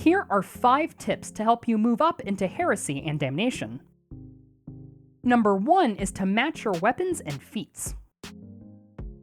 Here are 5 tips to help you move up into Heresy and Damnation. Number 1 is to match your weapons and feats.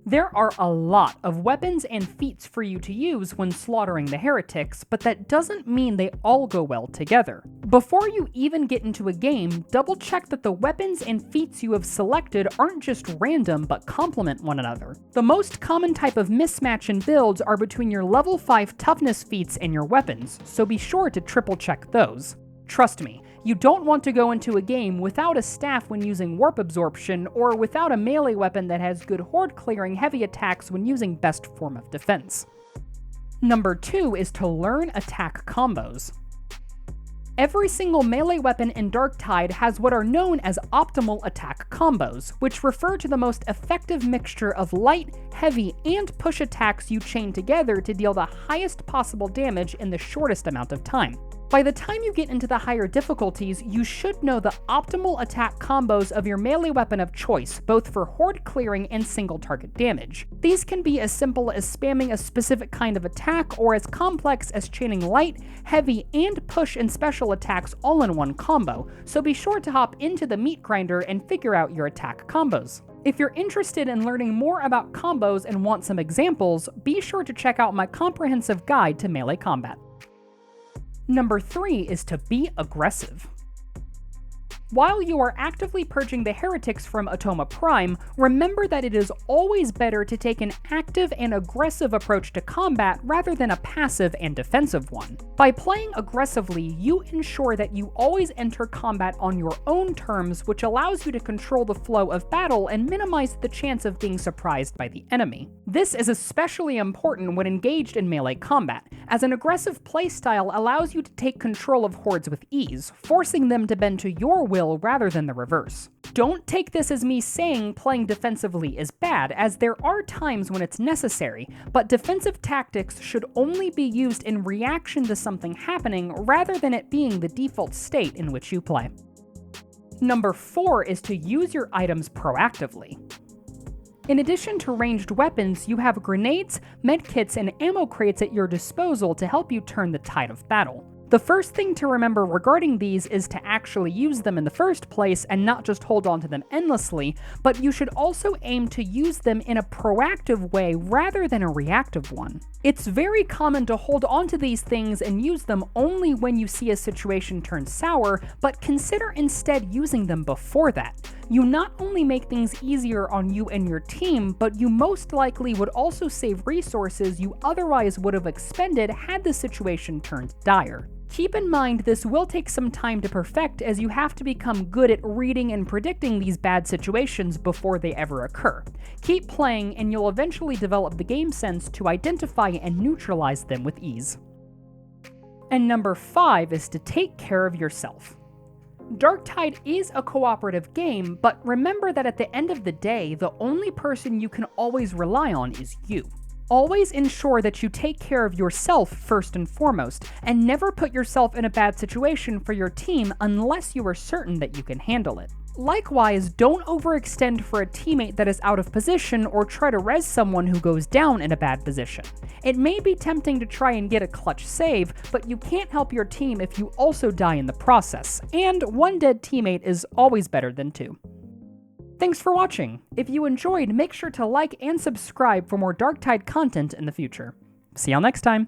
There are a lot of weapons and feats for you to use when slaughtering the heretics, but that doesn't mean they all go well together. Before you even get into a game, double check that the weapons and feats you have selected aren't just random but complement one another. The most common type of mismatch in builds are between your level 5 toughness feats and your weapons, so be sure to triple check those. Trust me, you don't want to go into a game without a staff when using warp absorption, or without a melee weapon that has good horde clearing heavy attacks when using best form of defense. Number 2 is to learn attack combos. Every single melee weapon in Darktide has what are known as optimal attack combos, which refer to the most effective mixture of light, heavy, and push attacks you chain together to deal the highest possible damage in the shortest amount of time. By the time you get into the higher difficulties, you should know the optimal attack combos of your melee weapon of choice, both for horde clearing and single target damage. These can be as simple as spamming a specific kind of attack, or as complex as chaining light, heavy, and push and special attacks all in one combo, so be sure to hop into the meat grinder and figure out your attack combos. If you're interested in learning more about combos and want some examples, be sure to check out my comprehensive guide to melee combat. Number 3 is to be aggressive. While you are actively purging the heretics from Atoma Prime, remember that it is always better to take an active and aggressive approach to combat rather than a passive and defensive one. By playing aggressively, you ensure that you always enter combat on your own terms, which allows you to control the flow of battle and minimize the chance of being surprised by the enemy. This is especially important when engaged in melee combat, as an aggressive playstyle allows you to take control of hordes with ease, forcing them to bend to your will rather than the reverse. Don't take this as me saying playing defensively is bad, as there are times when it's necessary, but defensive tactics should only be used in reaction to something happening rather than it being the default state in which you play. Number 4 is to use your items proactively. In addition to ranged weapons, you have grenades, medkits, and ammo crates at your disposal to help you turn the tide of battle. The first thing to remember regarding these is to actually use them in the first place and not just hold on to them endlessly, but you should also aim to use them in a proactive way rather than a reactive one. It's very common to hold on to these things and use them only when you see a situation turn sour, but consider instead using them before that. You not only make things easier on you and your team, but you most likely would also save resources you otherwise would have expended had the situation turned dire. Keep in mind this will take some time to perfect, as you have to become good at reading and predicting these bad situations before they ever occur. Keep playing and you'll eventually develop the game sense to identify and neutralize them with ease. And number 5 is to take care of yourself. Darktide is a cooperative game, but remember that at the end of the day, the only person you can always rely on is you. Always ensure that you take care of yourself first and foremost, and never put yourself in a bad situation for your team unless you are certain that you can handle it. Likewise, don't overextend for a teammate that is out of position or try to res someone who goes down in a bad position. It may be tempting to try and get a clutch save, but you can't help your team if you also die in the process, and one dead teammate is always better than 2. Thanks for watching. If you enjoyed, make sure to like and subscribe for more Darktide content in the future. See y'all next time.